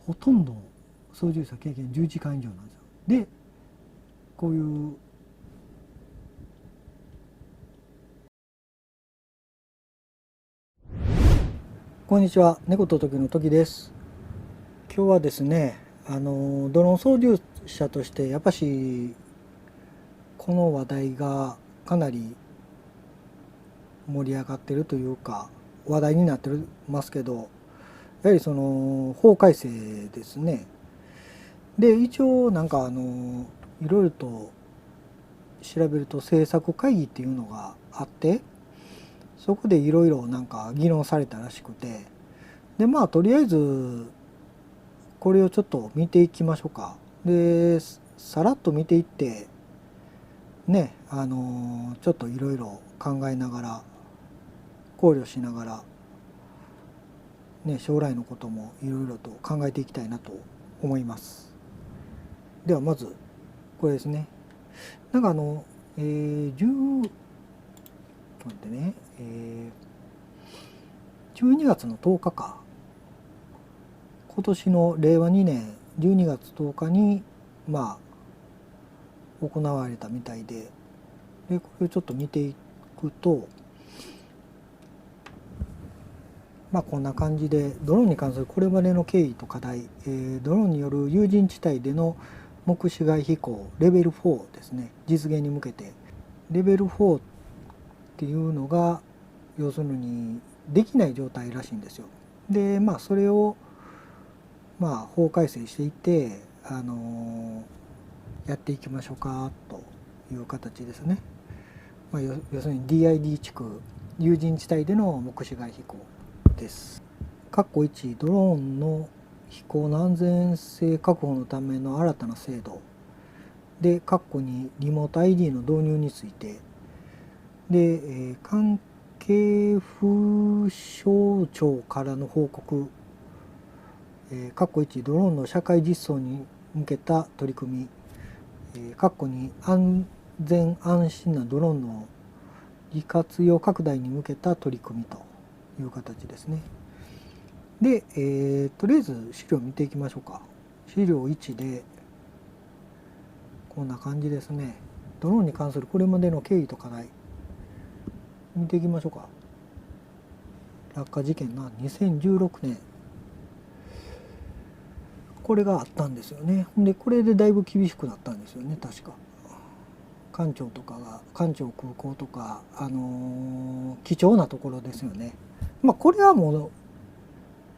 ほとんど操縦者経験10時間以上なんですよ。でこういうこんにちは、猫と時の時です。今日はですね、ドローン操縦者としてやっぱしこの話題がかなり盛り上がってるというか話題になってますけど、やはりその法改正ですね。で一応なんかいろいろと調べると政策会議っていうのがあって、そこでいろいろなんか議論されたらしくて、でまあとりあえずこれをちょっと見ていきましょうか。でさらっと見ていってね、ちょっといろいろ考えながら考慮しながら、ね、将来のこともいろいろと考えていきたいなと思います。ではまずこれですね。なんか10待ってね、12月の10日か、今年の令和2年12月10日にまあ行われたみたいで、これをちょっと見ていくと、まあこんな感じでドローンに関するこれまでの経緯と課題、ドローンによる有人地帯での目視外飛行レベル4ですね、実現に向けて。レベル4っていうのが要するにできない状態らしいんですよ。でまあそれをまあ法改正していって、やっていきましょうかという形ですね。まあ、要するに DID 地区有人地帯での目視外飛行です。括弧1、ドローンの飛行の安全性確保のための新たな制度で、括弧2、リモート ID の導入についてで、関係府省庁からの報告、括弧1、ドローンの社会実装に向けた取り組み、括弧2、安全安心なドローンの利活用拡大に向けた取り組みという形ですね。で、とりあえず資料を見ていきましょうか。資料1でこんな感じですね。ドローンに関するこれまでの経緯と課題見ていきましょうか。落下事件が2016年これがあったんですよね。でこれでだいぶ厳しくなったんですよね、確か。官庁とかが官庁空港とか、貴重なところですよね。まあこれはもう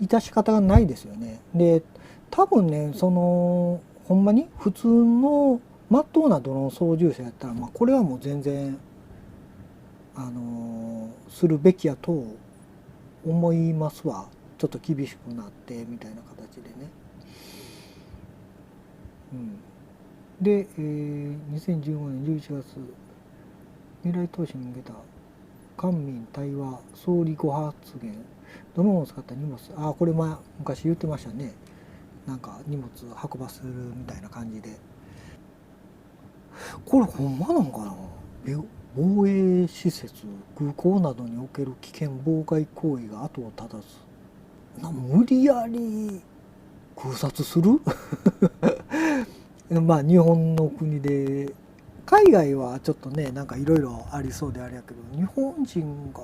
致し方がないですよね。で多分ね、そのほんまに普通のまっとうなドローン操縦者やったら、まあ、これはもう全然するべきやと思いますわ。ちょっと厳しくなってみたいな形でね。うん、で、2015年11月、未来投資に向けた官民対話総理ご発言、ドローンを使った荷物、これ昔言ってましたね。なんか荷物運ばせるみたいな感じで。これほんまなんかな。防衛施設空港などにおける危険妨害行為が後を絶たず、無理やり空撮するまあ日本の国で、海外はちょっとねなんかいろいろありそうであれやけど、日本人が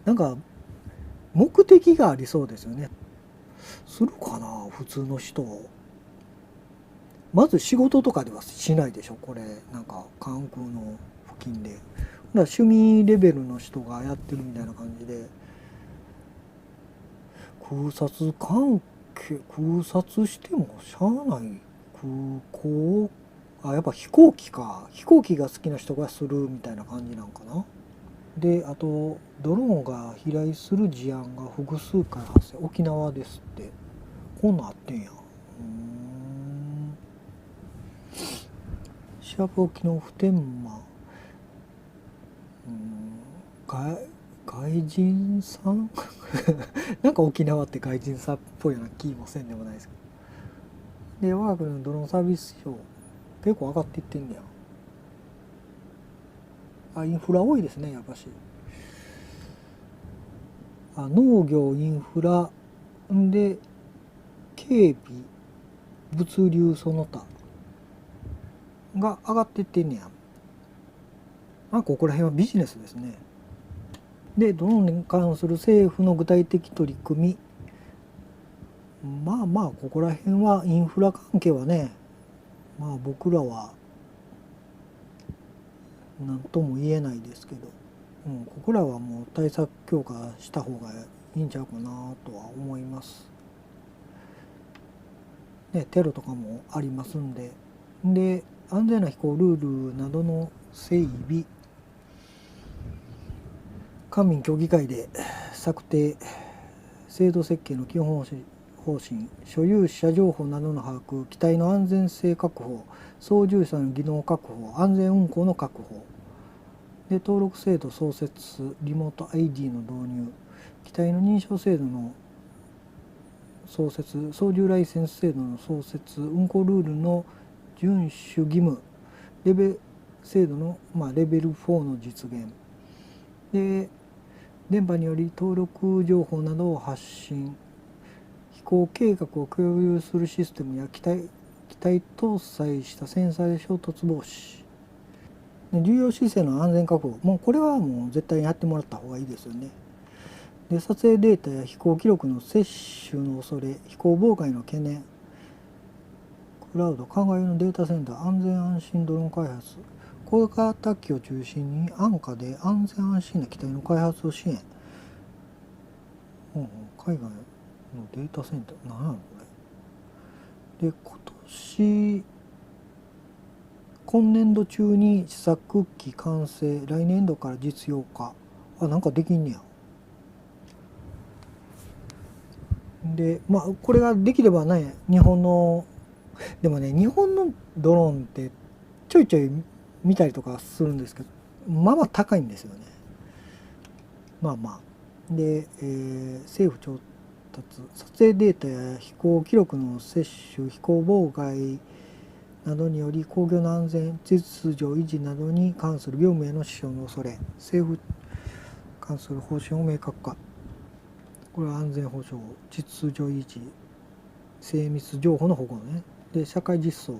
なんか目的がありそうですよね。するかな普通の人。まず仕事とかではしないでしょこれ。なんか関空の付近で。だから趣味レベルの人がやってるみたいな感じで、空撮関係空撮してもしゃあない。空港、やっぱ飛行機か。飛行機が好きな人がするみたいな感じなんかな。であとドローンが飛来する事案が複数回発生、沖縄ですって。こんなんあってんや。シャープ沖の普天間、外人さんなんか沖縄って外人さんっぽいような気もせんでもないですけど。で我が国のドローンサービス費結構上がっていってんねや。インフラ多いですねやっぱし。農業インフラで経警備物流その他が上がってってんねや。ここら辺はビジネスですね。でドローンに関する政府の具体的取り組み、ここら辺はインフラ関係はね、僕らは何とも言えないですけど、ここらはもう対策強化した方がいいんちゃうかなとは思います。テロとかもありますんで、安全な飛行ルールなどの整備、官民協議会で策定、制度設計の基本方針、所有者情報などの把握、機体の安全性確保、操縦者の技能確保、安全運航の確保で、登録制度創設、リモート ID の導入、機体の認証制度の創設、操縦ライセンス制度の創設、運航ルールの遵守義務、レベル制度の、レベル4の実現で、電波により登録情報などを発信、飛行計画を共有するシステムや機体搭載したセンサーで衝突防止、重要姿勢の安全確保、もうこれはもう絶対にやってもらった方がいいですよね。で、撮影データや飛行記録の窃取の恐れ、飛行妨害の懸念、クラウド、海外のデータセンター、安全安心ドローン開発、小型機を中心に安価で安全安心な機体の開発を支援。海外のデータセンター、何やろこれ。で、今年度中に試作機完成、来年度から実用化。なんかできんねや。で、これができればね、日本のドローンってちょいちょい見たりとかするんですけど、高いんですよね。で、政府調達、撮影データや飛行記録の窃取、飛行妨害などにより工業の安全、秩序維持などに関する業務への支障の恐れ、政府関する方針を明確化。これは安全保障、秩序維持、精密情報の保護ね。で、社会実装、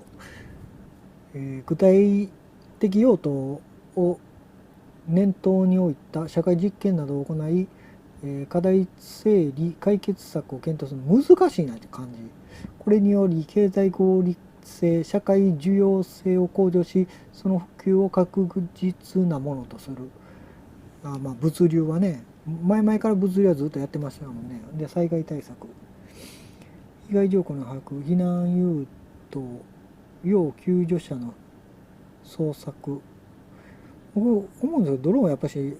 具体的用途を念頭に置いた社会実験などを行い、課題整理解決策を検討する。難しいなって感じ。これにより経済合理性、社会需要性を向上し、その普及を確実なものとする。物流はね、前々から物流はずっとやってましたもんね。で、災害対策、被害状況の把握、避難誘導、要救助者の捜索。僕思うんですけど、ドローンはやっぱし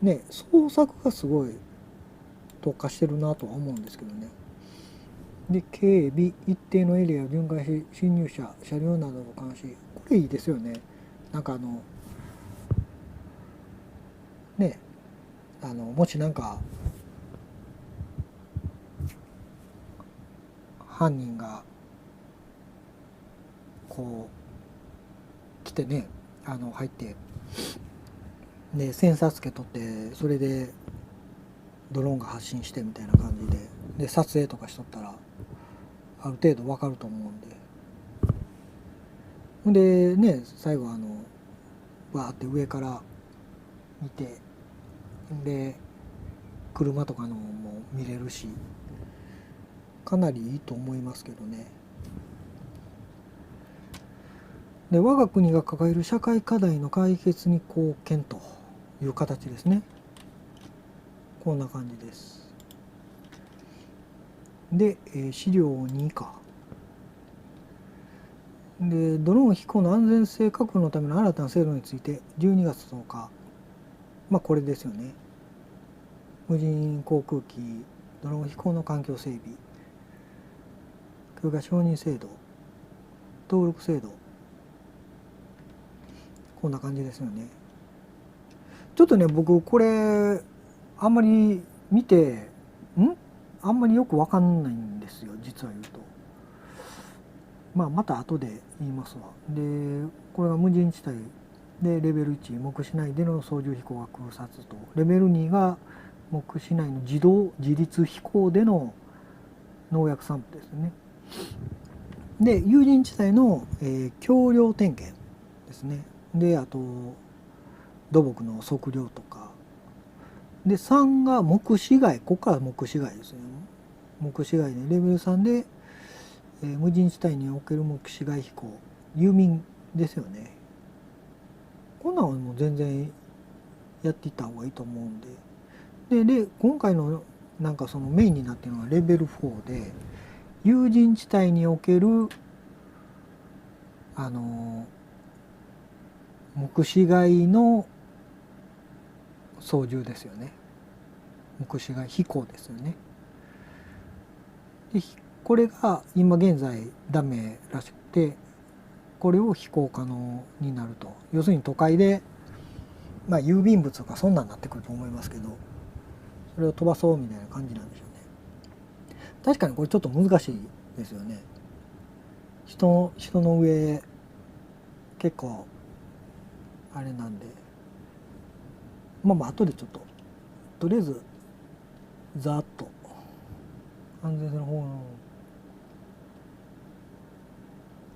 ね、捜索がすごい特化してるなとは思うんですけどね。で、警備、一定のエリアを巡回し、侵入者、車両などの監視。これいいですよね。もし犯人がこう来てね、入ってでセンサーつけ取って、それでドローンが発信してみたいな感じで撮影とかしとったらある程度わかると思うんで、ね、最後バーって上から見て、で車とかのも見れるし、かなりいいと思いますけどね。で、我が国が抱える社会課題の解決に貢献という形ですね。こんな感じです。で、資料2か。で、ドローン飛行の安全性確保のための新たな制度について12月10日、これですよね。無人航空機ドローン飛行の環境整備、それから承認制度、登録制度、こんな感じですよね。ちょっとね、僕これあんまり見てあんまりよく分かんないんですよ、実は言うと。また後で言いますわ。で、これが無人地帯でレベル1、目視内での操縦飛行が空撮と、レベル2が目視内の自立飛行での農薬散布ですね。で有人地帯の、橋梁点検ですね。であと土木の測量とかで、3が目視外、ここから目視外ですね。目視外でレベル3で、無人地帯における目視外飛行、遊民ですよね。こんなんはもう全然やっていった方がいいと思うんで、で今回のなんかそのメインになっているのがレベル4で、有人地帯における目視外の操縦ですよね。目視外飛行ですよね。でこれが今現在ダメらしくて、これを飛行可能になると。要するに都会で、まあ、郵便物とかそんなんなってくると思いますけど、それを飛ばそうみたいな感じなんでしょうね。確かにこれちょっと難しいですよね。人の上結構あれなんで、まあ後でちょっととりあえずざーっと安全性の方の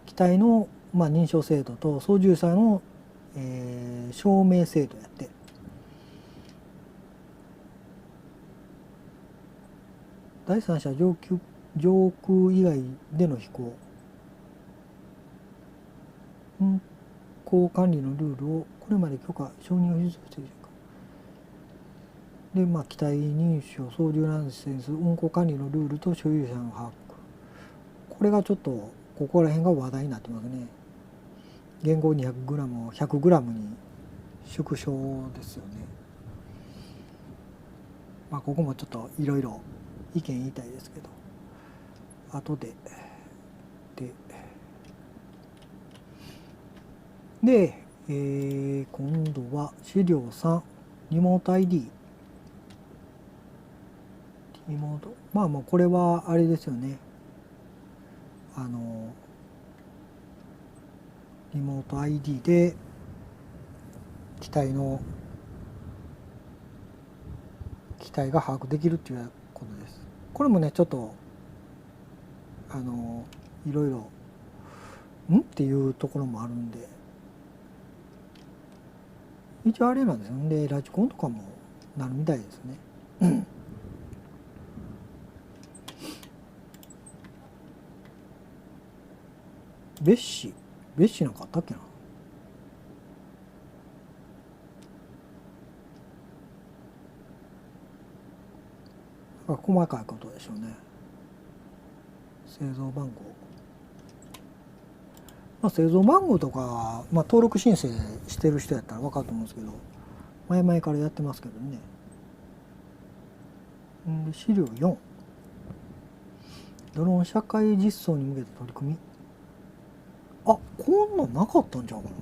機体の、まあ、認証制度と操縦者の、証明制度やって、第三者上空以外での飛行、運航管理のルールをこれまで許可承認を必要しているかで、まあ、機体認証、操縦ライセンス、運航管理のルールと所有者の把握、これがちょっとここら辺が話題になってますね。現行 200g を 100g に縮小ですよね。まあここもちょっといろいろ意見言いたいですけど、後で今度は資料3、リモート ID。リモート、まあこれはあれですよね。リモート ID で機体が把握できるっていうことです。これもねちょっといろいろっていうところもあるんで、一応あれなんですよね。でラジコンとかもなるみたいですね。別紙なんかあったっけな。細かいことでしょうね。製造番号、まあ、製造番号とか、まあ、登録申請してる人やったら分かると思うんですけど、前々からやってますけどね。で資料4、ドローン社会実装に向けた取り組み。あ、こんなんなかったんちゃうかな。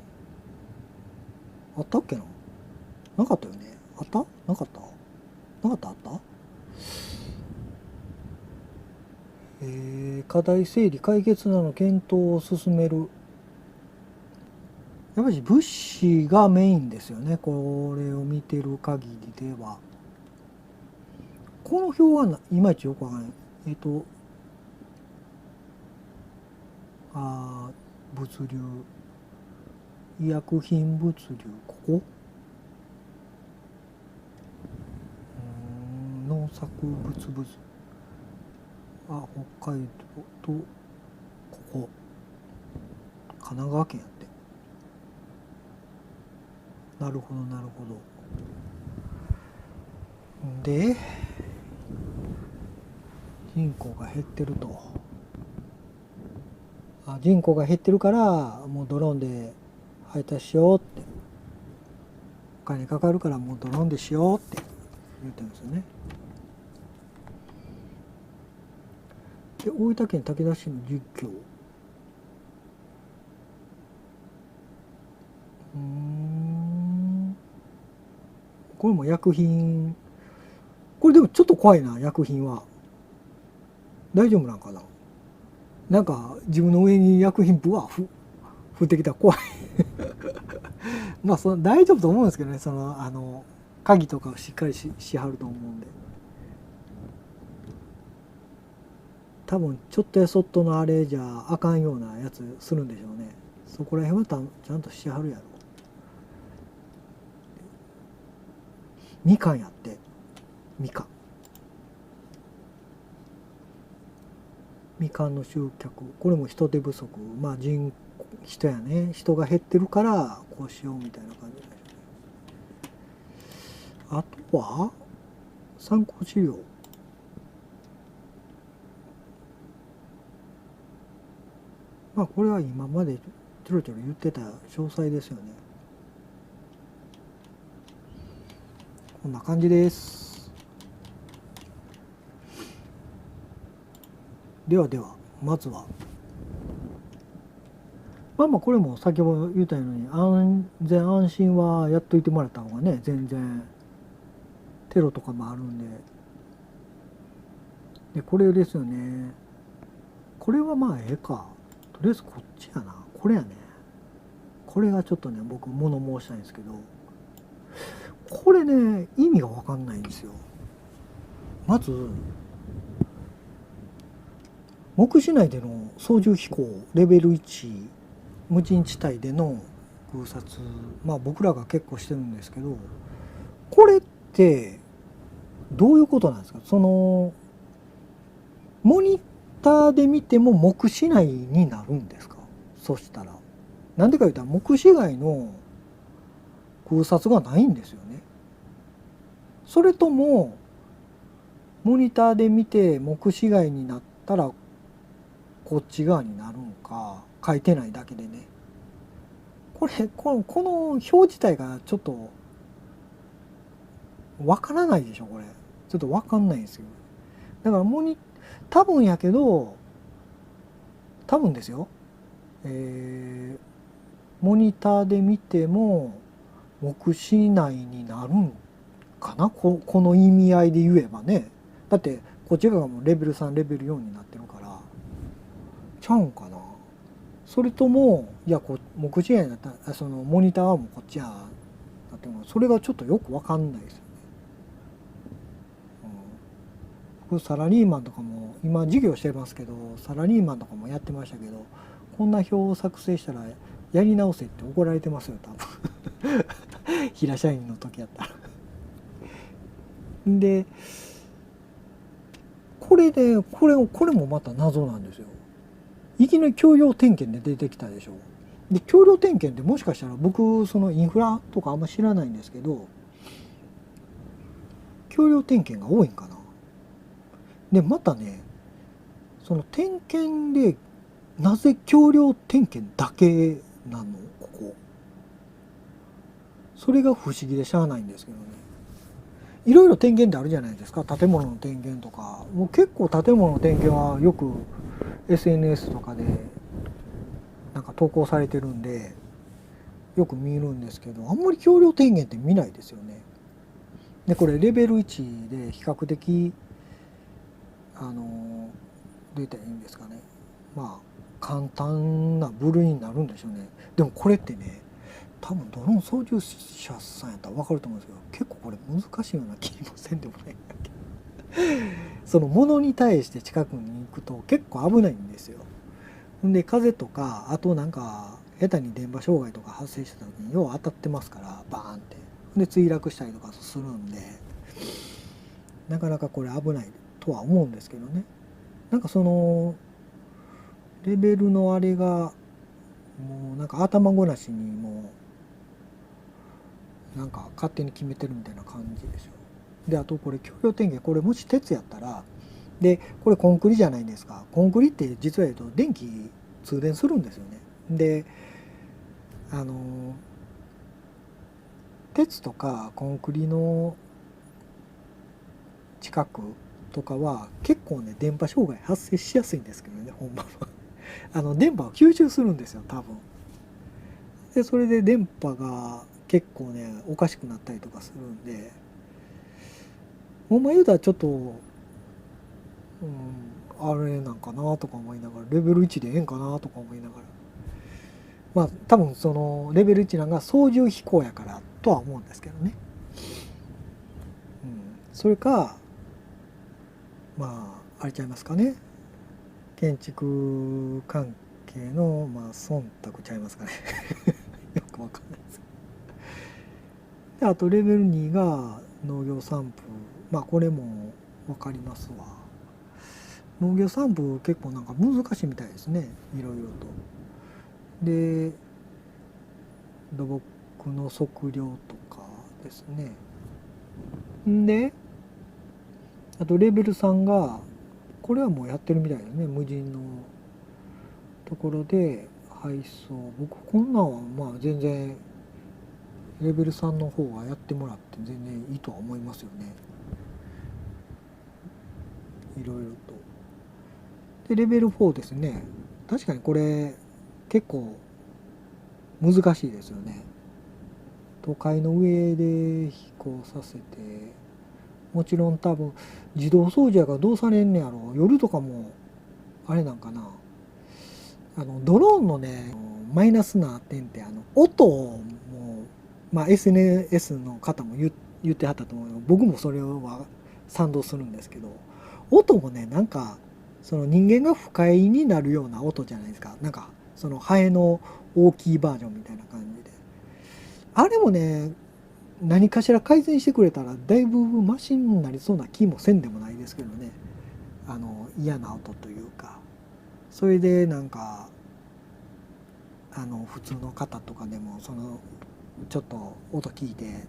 あったっけな。なかったよね。あったなかったなかったあった。課題整理解決などの検討を進める。やっぱり物資がメインですよね。これを見てる限りでは。この表はいまいちよくわからない。物流、医薬品物流、ここ農作物部。北海道とここ神奈川県やって。なるほどなるほど。で人口が減ってると。人口が減ってるからもうドローンで配達しようって、お金かかるからもうドローンでしようって言ってるんですよね。で大分県竹田市の実況、これも薬品、これでもちょっと怖いな。薬品は大丈夫なんかな。なんか自分の上に薬品ぶわ降ってきたら怖い。まあ大丈夫と思うんですけどね。鍵とかをしっかりしはると思うんで。多分ちょっとやそっとのあれじゃあかんようなやつするんでしょうね。そこら辺はちゃんとしてはるやろ。みかんやって、みかん。みかんの集客、これも人手不足、まあ人やね、人が減ってるからこうしようみたいな感じで。あとは参考資料。まあこれは今までちょろちょろ言ってた詳細ですよね。こんな感じです。ではでは、まずはまあこれも先ほど言ったように安全安心はやっといてもらった方がね、全然テロとかもあるんで、これですよね。これはまあええか。とりあえずこっちやな。これやね。これがちょっとね、僕物申したいんですけど、これね、意味がわかんないんですよ。まず、目視内での操縦飛行レベル1、無人地帯での空撮、まあ僕らが結構してるんですけど、これってどういうことなんですか？モニターで見ても目視内になるんですか？そしたら。なんでか言ったら目視外の空撮がないんですよね。それとも、モニターで見て目視外になったらこっち側になるんか、書いてないだけでね。この表自体がちょっとわからないでしょ、これ。ちょっとわかんないんですよ。だから多分やけど、多分ですよ。モニターで見ても目視内になるんかな、この意味合いで言えばね。だってこっち側がもうレベル3レベル4になってるからちゃうんかな。それともいや目視外になったらそのモニターはもうこっちやなってもそれがちょっとよくわかんないですよね。僕サラリーマンとかも今授業してますけど、サラリーマンとかもやってましたけど、こんな表を作成したらやり直せって怒られてますよ多分平社員の時やったらでこれもまた謎なんですよ。いきなり橋梁点検で出てきたでしょ。で橋梁点検ってもしかしたら僕そのインフラとかあんま知らないんですけど、橋梁点検が多いんかな。でまたね、その点検でなぜ橋梁点検だけなのここ。それが不思議でしゃあないんですけどね。いろいろ点検ってあるじゃないですか。建物の点検とか。もう結構建物の点検はよく SNS とかでなんか投稿されてるんでよく見るんですけど、あんまり橋梁点検って見ないですよね。でこれレベル1で比較的どう言ったらいいんですかね、まあ簡単な部類になるんでしょうね。でもこれってね、多分ドローン操縦者さんやったら分かると思うんですけど、結構これ難しいような気もせんでもないんだけどそのものに対して近くに行くと結構危ないんですよ。で風とかあとなんか下手に電波障害とか発生した時によう当たってますから、バーンってで墜落したりとかするんで、なかなかこれ危ないとは思うんですけどね。なんかそのレベルのあれがもうなんか頭ごなしにもうなんか勝手に決めてるみたいな感じでしょ。であとこれ橋梁点検、これもし鉄やったら、でこれコンクリじゃないですか。コンクリって実は言うと電気通電するんですよね。で鉄とかコンクリの近くとかは結構ね電波障害発生しやすいんですけどね、ほんまは電波を吸収するんですよ多分。でそれで電波が結構ねおかしくなったりとかするんで、ほんま言うたらちょっと、あれなんかなとか思いながら、レベル1でええんかなとか思いながら、まあ多分そのレベル1なんか操縦飛行やからとは思うんですけどね。それかまああれちゃいますかね、建築関係のまあ忖度ちゃいますかねよくわかんないです。であとレベル2が農業散布、まあこれも分かりますわ。農業散布結構なんか難しいみたいですね、いろいろと。で土木の測量とかですね。であとレベル3がこれはもうやってるみたいですね、無人のところで配送。僕こんなんはまあ全然レベル3の方はやってもらって全然いいとは思いますよね、いろいろと。でレベル4ですね。確かにこれ結構難しいですよね。都会の上で飛行させて、もちろん多分自動操縦やからどうされんねやろ。夜とかもあれなんかな。ドローンのねマイナスな点って音も、まあ、SNS の方も言ってはったと思うよ。僕もそれは賛同するんですけど、音もねなんかその人間が不快になるような音じゃないですか。なんかそのハエの大きいバージョンみたいな感じで、あれもね何かしら改善してくれたらだいぶマシになりそうな気もせんでもないですけどね。嫌な音というか、それでなんか普通の方とかでもそのちょっと音聞いて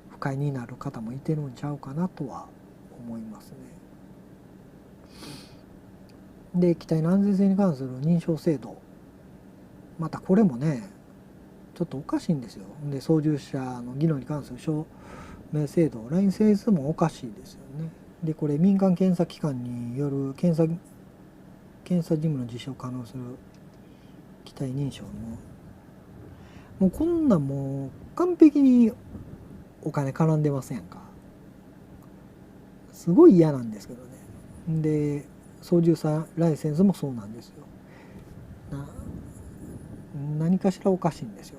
不快になる方もいてるんちゃうかなとは思いますね。で機体の安全性に関する認証制度、またこれもねちょっとおかしいんですよ。で操縦者の技能に関する証明制度、ラインセンスもおかしいですよね。でこれ民間検査機関による検査事務の実施を可能する機体認証もうこんなんもう完璧にお金絡んでませんか。すごい嫌なんですけどね。で操縦者ライセンスもそうなんですよ。何かしらおかしいんですよ。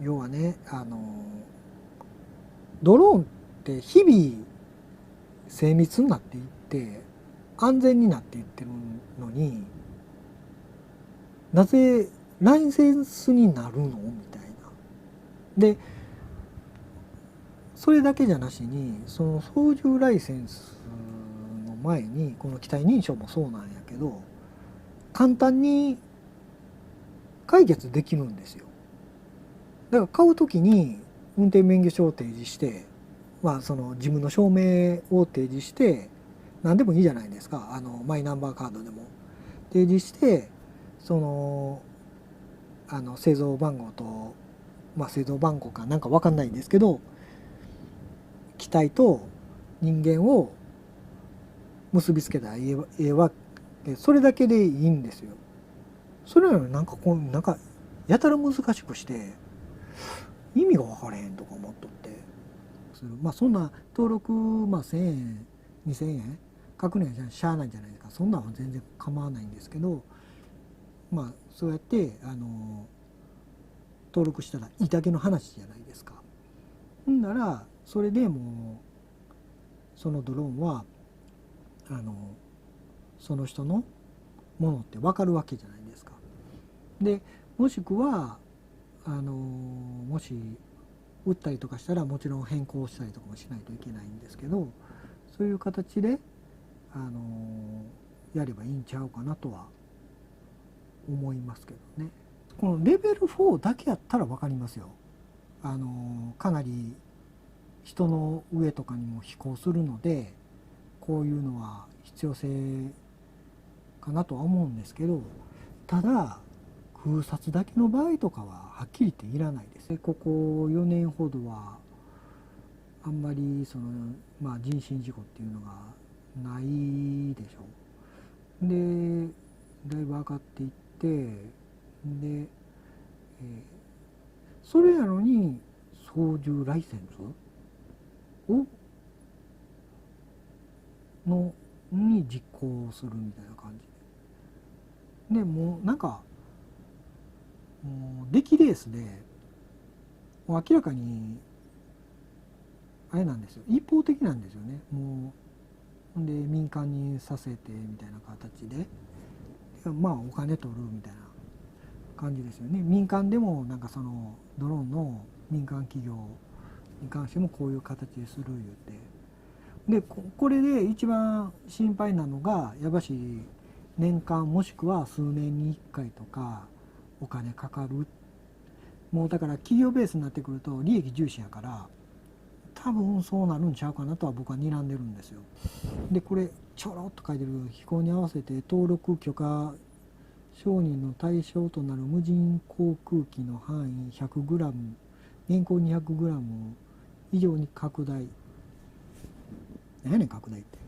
要はねドローンって日々精密になっていって安全になっていってるのに、なぜライセンスになるのみたいな。でそれだけじゃなしにその操縦ライセンスの前にこの機体認証もそうなんやけど簡単に解決できるんですよ。だから買う時に運転免許証を提示して、まあ、その自分の証明を提示して何でもいいじゃないですか。マイナンバーカードでも提示して、その製造番号と、まあ、製造番号かなんか分かんないんですけど機体と人間を結びつけたらええわけ、それだけでいいんですよ。それなのになんかやたら難しくして意味が分からへんとか思っとって、まあそんな登録、まあ、1000円2000円書くのはしゃあないじゃないですか。そんなんは全然構わないんですけど、まあそうやって登録したらいいだけの話じゃないですか。ほんならそれでもうそのドローンはあのその人のものって分かるわけじゃないですか。でもしくはもし打ったりとかしたらもちろん変更したりとかもしないといけないんですけど、そういう形でやればいいんちゃうかなとは思いますけどね。このレベル4だけやったら分かりますよ。かなり人の上とかにも飛行するのでこういうのは必要性かなとは思うんですけど、ただ空撮だけの場合とかははっきり言っていらないです。でここ4年ほどはあんまりまあ、人身事故っていうのがないでしょう。でだいぶ上がっていってで、それやのに操縦ライセンスをに実行するみたいな感じで、もうなんかもう出来レースでもう明らかにあれなんですよ、一方的なんですよね。もで民間にさせてみたいな形で、まあお金取るみたいな感じですよね。民間でもなんかそのドローンの民間企業に関してもこういう形でする言うて、でこれで一番心配なのがやっぱし年間もしくは数年に1回とかお金かかる。もうだから企業ベースになってくると利益重視やから多分そうなるんちゃうかなとは僕は睨んでるんですよ。でこれちょろっと書いてる、飛行に合わせて登録許可承認の対象となる無人航空機の範囲 100g 現行 200g 以上に拡大。何やねん拡大って。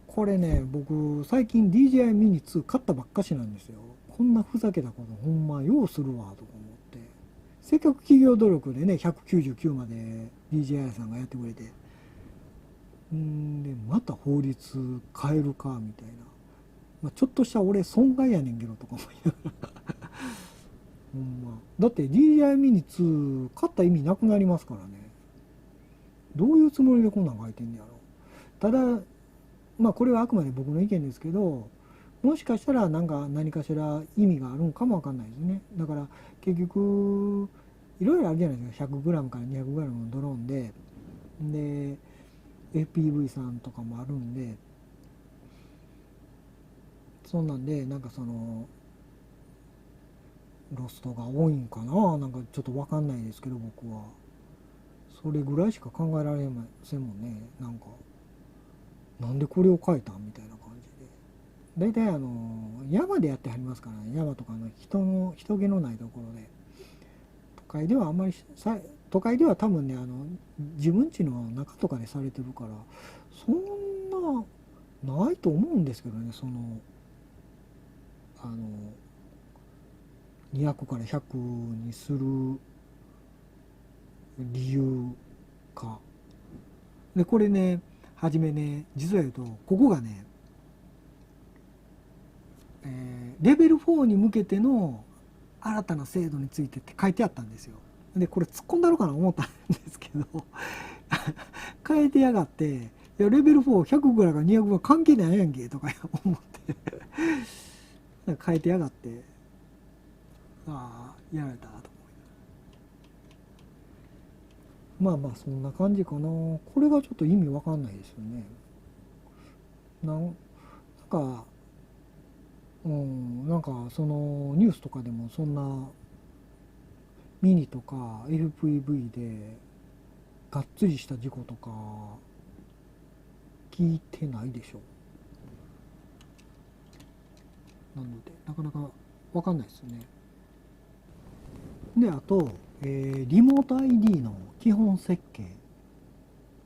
これね、僕最近 DJI Mini 2買ったばっかしなんですよ。こんなふざけたことほんまようするわとか思って、せっかく企業努力でね199まで DJI さんがやってくれて、でまた法律変えるかみたいな、まあ、ちょっとした俺損害やねんけどとか思いながらほんまだって DJI Mini 2買った意味なくなりますからね。どういうつもりでこんなん書いてんねやろ。ただまあこれはあくまで僕の意見ですけど、もしかしたら何かしら意味があるんかもわかんないですね。だから結局いろいろあるじゃないですか。 100g から 200g のドローンで FPV さんとかもあるんで、そんなんでなんかそのロストが多いんかな、なんかちょっと分かんないですけど、僕はそれぐらいしか考えられませんもんね。なんでこれを書いたんみたいな感じで、大体山でやってはりますからね。山とかの人気のないところで、都会ではあんまり都会では多分ね自分家の中とかでされてるからそんなないと思うんですけどね。そのあの200から100にする理由か。でこれね、はじめね、実は言うとここがね、レベル4に向けての新たな制度についてって書いてあったんですよ。でこれ突っ込んだろうかな思ったんですけど変えてやがって、いやレベル4100ぐらいか200ぐらい関係ないやんけとか思って変えてやがって、ああやられたと思い、まあまあそんな感じかな。これがちょっと意味わかんないですよね。なんかなんかそのニュースとかでもそんなミニとか FPV でがっつりした事故とか聞いてないでしょ。なのでなかなかわかんないですね。であと、リモート ID の基本設計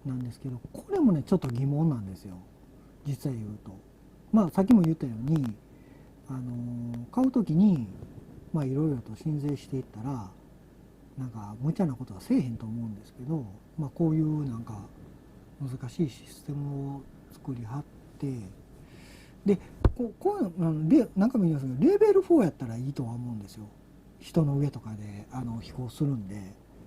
なんですけど、これもねちょっと疑問なんですよ、実際言うと。まあさっきも言ったように、買う時にまあいろいろと申請していったらなんか無茶なことはせえへんと思うんですけど、まあ、こういうなんか難しいシステムを作りはって、でこうで何回も言いますけどレベル4やったらいいとは思うんですよ。人の上とかで飛行するんで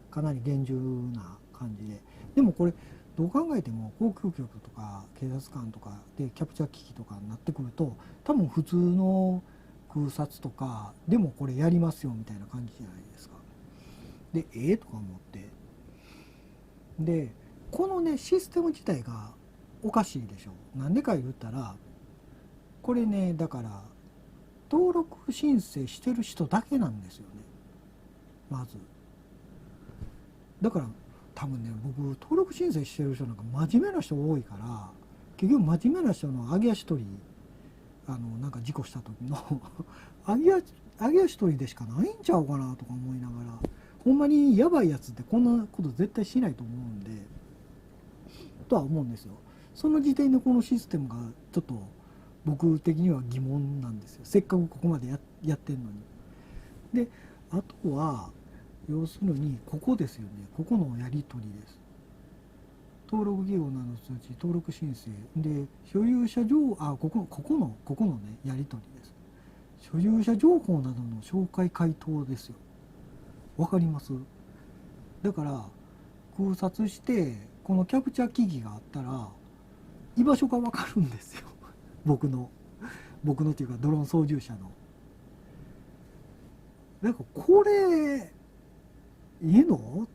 かなり厳重な感じで。でもこれどう考えても航空局とか警察官とかでキャプチャー機器とかになってくると多分普通の空撮とかでもこれやりますよみたいな感じじゃないですか。でとか思って、でこのねシステム自体がおかしいでしょ。なんでか言ったらこれね、だから登録申請してる人だけなんですよね、まず。だから多分ね、僕登録申請してる人なんか真面目な人多いから、結局真面目な人の揚げ足取りなんか事故した時の揚げ足取りでしかないんちゃうかなとか思いながら、ほんまにやばいやつってこんなこと絶対しないと思うんでとは思うんですよ。その時点でこのシステムがちょっと僕的には疑問なんですよ。せっかくここまでやってんのに。であとは要するにここですよね。ここのやり取りです。登録記号などの通知、登録申請で所有者情報、ここのねやり取りです。所有者情報などの紹介回答ですよ。わかります？だから空撮してこのキャプチャー機器があったら居場所が分かるんですよ僕のっていうかドローン操縦者の。なんかこれいいのっ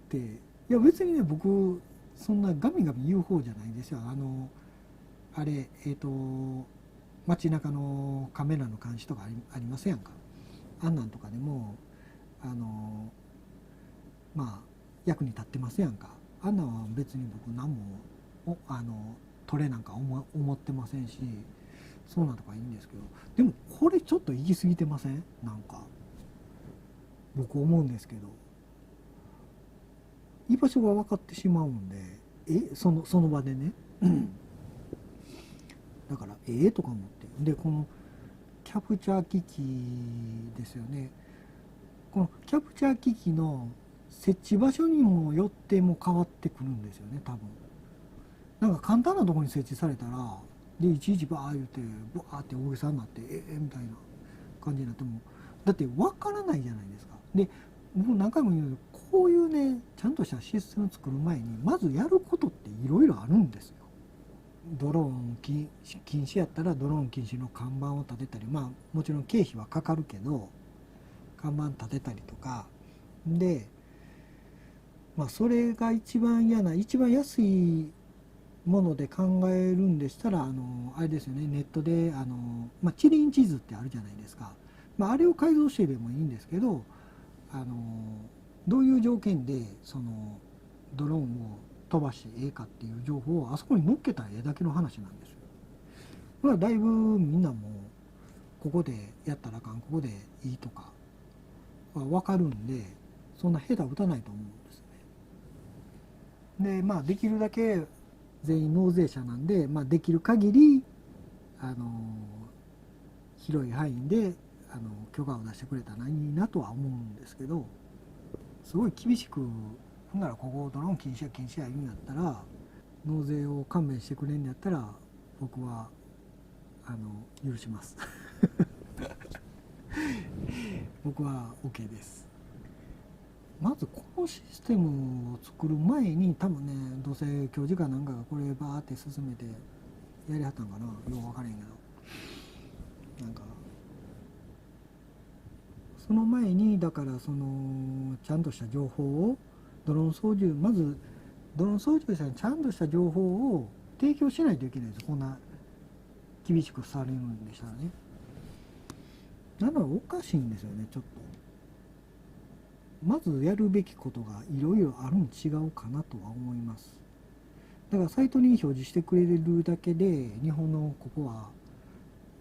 て。いや別にね、僕そんなガミガミ言う方じゃないんですよ。あれ街中のカメラの監視とかありませんやんか。あんなんとかでもまあ役に立ってますやんか。あんなんは別に僕何も取れなんか思ってませんし、そうなんとかいいんですけど、でもこれちょっと行き過ぎてません？なんか僕思うんですけど、居場所が分かってしまうんで、その場でねだからとか思って、でこのキャプチャー機器ですよね。このキャプチャー機器の設置場所にもよっても変わってくるんですよね、多分。なんか簡単なところに設置されたら、でいちいちバー言うてバーって大げさになってみたいな感じになっても、だって分からないじゃないですか。で僕何回も言うように、こういうねちゃんとしたシステムを作る前にまずやることっていろいろあるんですよ。ドローン禁止やったらドローン禁止の看板を立てたり、まあもちろん経費はかかるけど看板立てたりとかで、まあそれが一番一番安いもので考えるんでしたら、あれですよね、ネットで地理院地図ってあるじゃないですか。まあ、あれを改造してでもいいんですけど、どういう条件でそのドローンを飛ばしてええかっていう情報をあそこに載っけたらええだけの話なんですよ。まあだいぶみんなもここでやったらあかん、ここでいいとかは分かるんで、そんな下手打たないと思うんですね。でまあできるだけ全員納税者なんで、まあ、できる限り広い範囲で許可を出してくれたらいいなとは思うんですけど、すごい厳しく、ほんならここドローン禁止や言うんやったら、納税を勘弁してくれんやったら僕は許します僕は OK です。まずこのシステムを作る前に多分ね、どうせ教授かなんかがこれバーって進めてやりはったんかな、よう分からへんけど、なんかその前にだからちゃんとした情報をまずドローン操縦者にちゃんとした情報を提供しないといけないです。こんな厳しくされるんでしたらね。なのはおかしいんですよね、ちょっと。まずやるべきことがいろいろあるに違うかなとは思います。だからサイトに表示してくれるだけで、日本のここは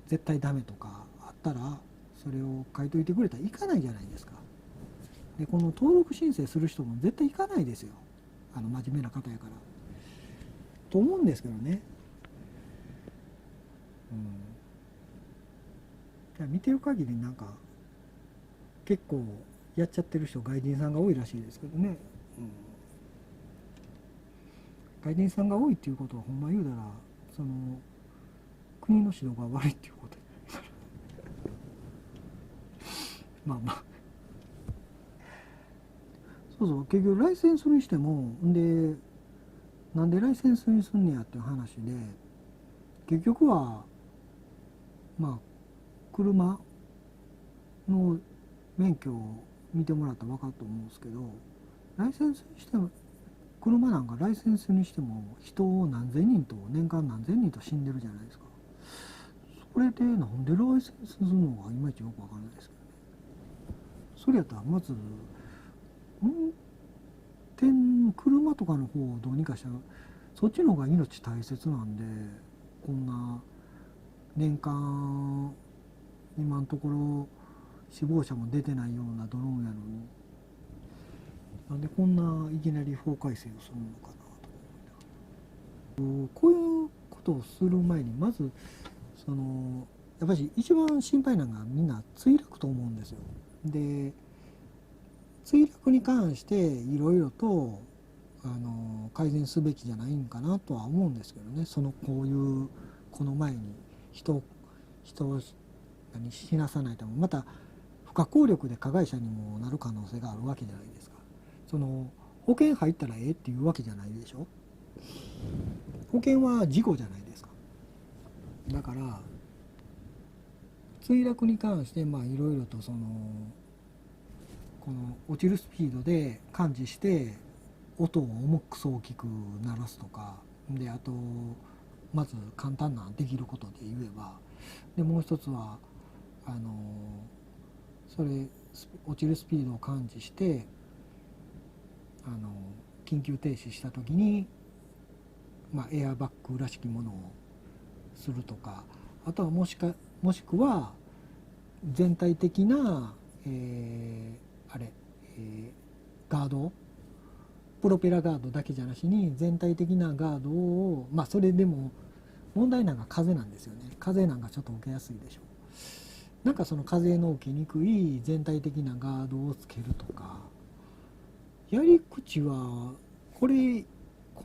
絶対ダメとかあったら、それを書いといてくれたら行かないじゃないですか。でこの登録申請する人も絶対行かないですよ、真面目な方やからと思うんですけどね。見てる限りなんか結構やっちゃってる人、外人さんが多いらしいですけどね。外人さんが多いっていうことは、ほんま言うたらその国の指導が悪いっていうことまあまあ、そうそう、結局ライセンスにしてもで、なんでライセンスにすんねやっていう話で、結局はまあ車の免許を見てもらったら分かると思うんですけど、ライセンスにしても、車なんかライセンスにしても人を何千人と、年間何千人と死んでるじゃないですか。それでなんでライセンスするのかいまいちよく分からないですけどね。それやったらまず運転、車とかの方をどうにかしたら、そっちの方が命大切なんで、こんな年間今のところ死亡者も出てないようなドローンやのに、なんでこんないきなり法改正をするのかなと。こういうことをする前に、まずやっぱり一番心配なのがみんな墜落と思うんですよ。で墜落に関していろいろと改善すべきじゃないんかなとは思うんですけどね。こういうこの前に人を死なさないため、また不可抗力で加害者にもなる可能性があるわけじゃないですか。保険入ったらええっていうわけじゃないでしょ。保険は事故じゃないですか。だから墜落に関していろいろとこの落ちるスピードで感知して音を重くそ大きく鳴らすとかで、あとまず簡単なできることで言えば、でもう一つはそれ落ちるスピードを感知して緊急停止した時に、エアバッグらしきものをするとか、あとはもしくは全体的な、ガード、プロペラガードだけじゃなしに全体的なガードを、それでも問題なんか風なんですよね。風なんかちょっと受けやすいでしょう。なんかその風の受けにくい全体的なガードをつけるとか、やり口はこ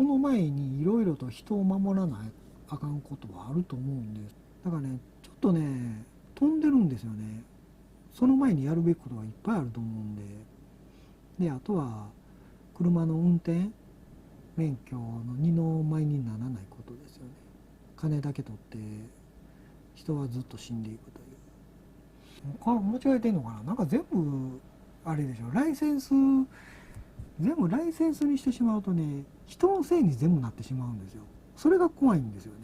の前にいろいろと人を守らないあかんことはあると思うんです。だからね、ちょっとね飛んでるんですよね。その前にやるべきことがいっぱいあると思うんで、あとは車の運転免許の二の舞にならないことですよね。金だけ取って人はずっと死んでいくという。間違えてんのかな。なんか全部あれでしょ、全部ライセンスにしてしまうとね、人のせいに全部なってしまうんですよ。それが怖いんですよね。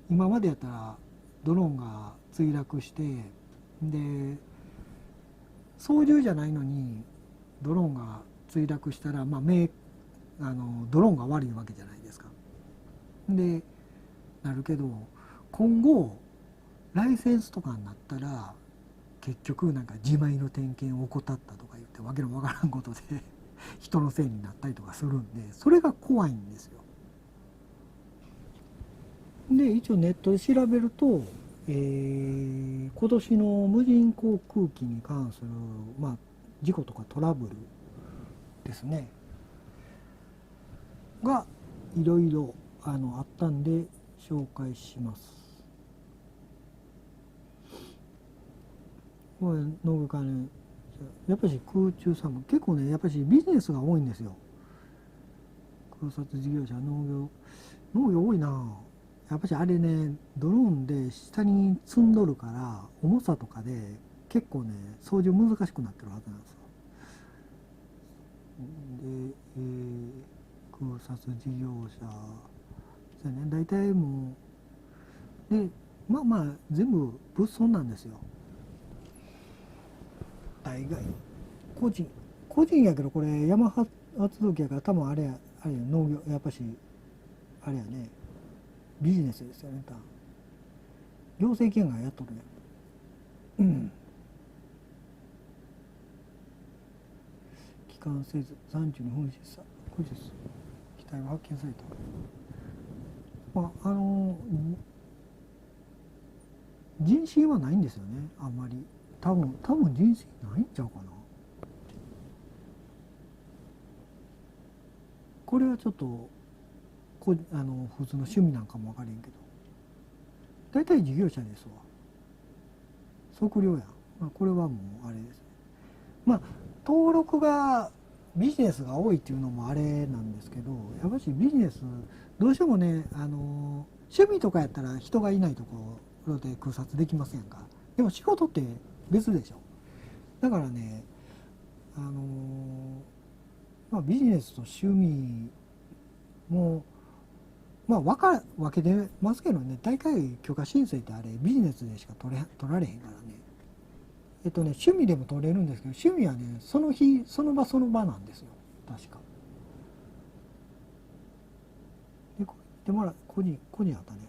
今までやったらドローンが墜落して、で操縦じゃないのにドローンが墜落したら、ドローンが悪いわけじゃないですか。でなるけど、今後ライセンスとかになったら結局なんか自前の点検を怠ったとか言ってわけのわからんことで人のせいになったりとかするんで、それが怖いんですよ。で一応ネットで調べると、今年の無人航空機に関する、事故とかトラブルですねがいろいろあったんで紹介します。これ農業関連、やっぱり空中産業結構ね、やっぱりビジネスが多いんですよ。空撮事業者、農業多いな。やっぱりあれね、ドローンで下に積んどるから重さとかで結構ね操縦難しくなってるはずなんですよ。で、空撮事業者ですね、大体もうで全部物損なんですよ。大概個人やけど、これ山発動機やから多分あれや農業やっぱしあれやね、ビジネスですよね。行政権がやっとるね。帰還せず山中に紛失さ後日機体が発見された。人身はないんですよね、あんまり。多分人身ないんちゃうかな。これはちょっと普通の趣味なんかも分からへんけど、大体事業者ですわ。測量や、これはもうあれですね。登録がビジネスが多いっていうのもあれなんですけど、やっぱりビジネスどうしてもね、趣味とかやったら人がいないところで空撮できませんか。でも仕事って別でしょ。だからね、ビジネスと趣味も分けてますけどね、大体許可申請ってあれビジネスでしか取られへんからね。趣味でも取れるんですけど、趣味はね、その日その場なんですよ、確か。で個人あったね。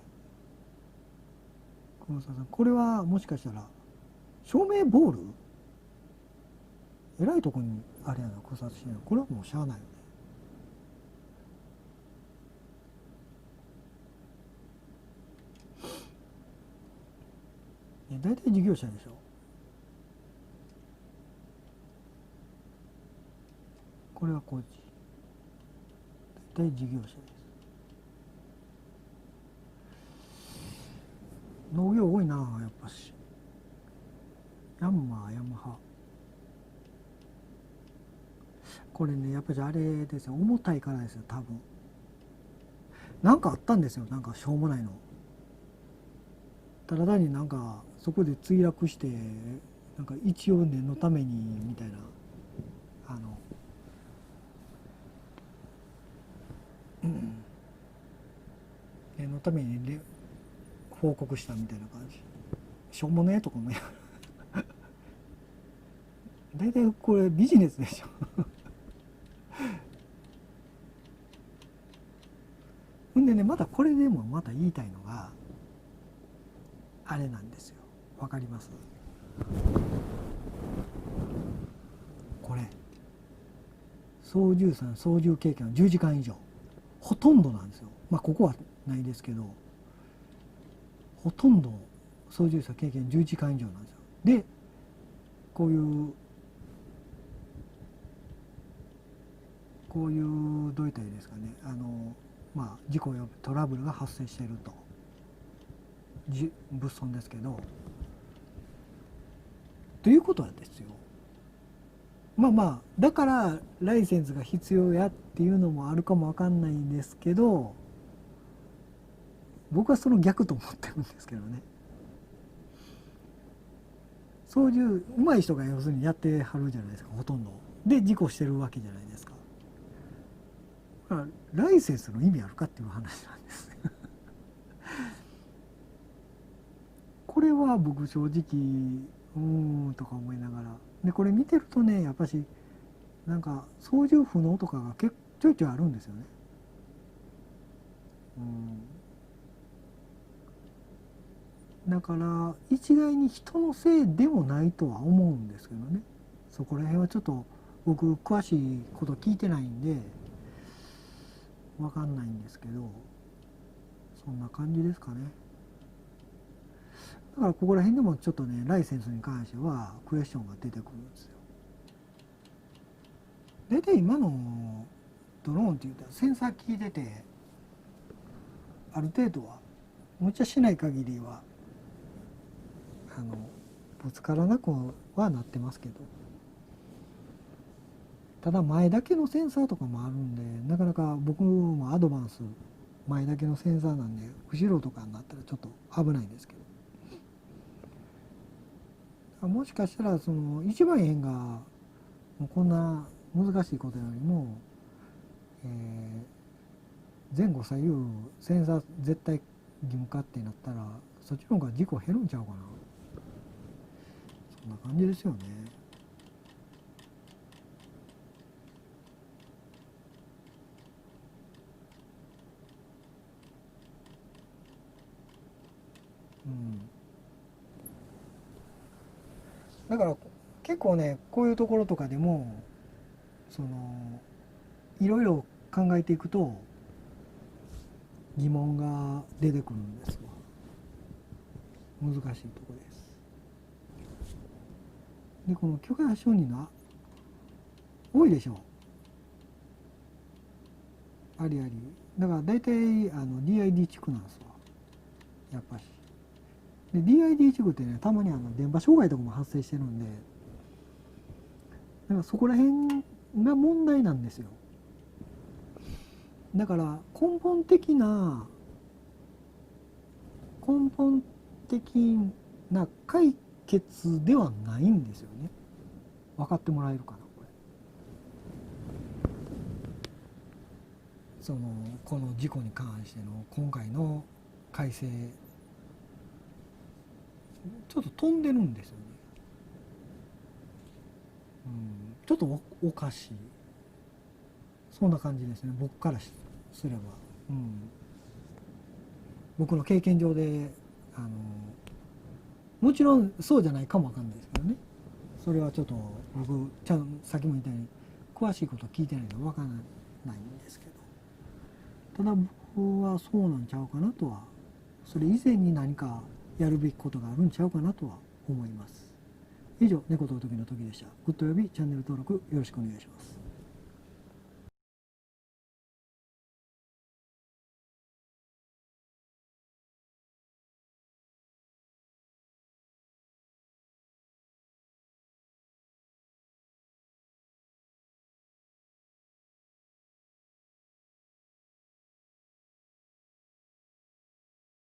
黒沢さん、これはもしかしたら照明ボール、えらいとこにあれやな、黒沢してるの。これはもうしゃあないよね。大体事業者でしょ。これは個人、大体事業者です。農業多いな、やっぱし。ヤマハ。これねやっぱりあれですよ、重たいからですよ多分。なんかあったんですよ、なんかしょうもないの。ただ単になんかそこで墜落して、なんか一応念のためにみたいな、念のために報告したみたいな感じ。しょうもねえとかもや大体これビジネスでしょほんでね、またこれでもまた言いたいのがあれなんですよ。わかります？これ操縦さん操縦経験は10時間以上、ほとんどなんですよ。まあここはないですけど、ほとんど操縦者経験10時間以上なんですよ。でこういうどういったらいいですかね、まあ事故やトラブルが発生していると、物損ですけど、ということはですよ、まあまあだからライセンスが必要やっていうのもあるかもわかんないんですけど、僕はその逆と思ってるんですけどね。操縦上手い人が要するにやってはるじゃないですか、ほとんどで事故してるわけじゃないですか。だからライセンスの意味あるかっていう話なんですこれは僕正直とか思いながら、でこれ見てるとね、やっぱしなんか操縦不能とかがちょいちょいあるんですよね。だから一概に人のせいでもないとは思うんですけどね。そこら辺はちょっと僕詳しいこと聞いてないんで分かんないんですけど、そんな感じですかね。だからここら辺でもちょっとね、ライセンスに関してはクエスチョンが出てくるんですよ。大体今のドローンって言ったらセンサー効いてて、ある程度は無茶しない限りはぶつからなくはなってますけど、ただ前だけのセンサーとかもあるんで、なかなか僕もアドバンス前だけのセンサーなんで、後ろとかになったらちょっと危ないんですけど、もしかしたらその一番円がもうこんな難しいことよりも、前後左右センサー絶対義務化ってなったら、そっちの方が事故減るんちゃうかな。そんな感じですよね。だから結構ね、こういうところとかでもそのいろいろ考えていくと疑問が出てくるんですわ。難しいところです。でこの許可承認の多いでしょう、ありあり。だから大体DID 地区なんですわ、やっぱし。で DID 地区ってね、たまに電波障害とかも発生してるんで、だからそこら辺が問題なんですよ。だから根本的な解決ではないんですよね。分かってもらえるかな、これ。この事故に関しての今回の改正、ちょっと飛んでるんですよね。ちょっとおかしい、そんな感じですね、僕からすれば。僕の経験上でもちろんそうじゃないかもわかんないですけどね。それはちょっと僕さっきも言ったように詳しいこと聞いてないのでわからないんですけど、ただ僕はそうなんちゃうかなとは、それ以前に何かやるべきことがあるんちゃうかなとは思います。以上、猫とおとぎの時でした。グッドおよびチャンネル登録よろしくお願いします。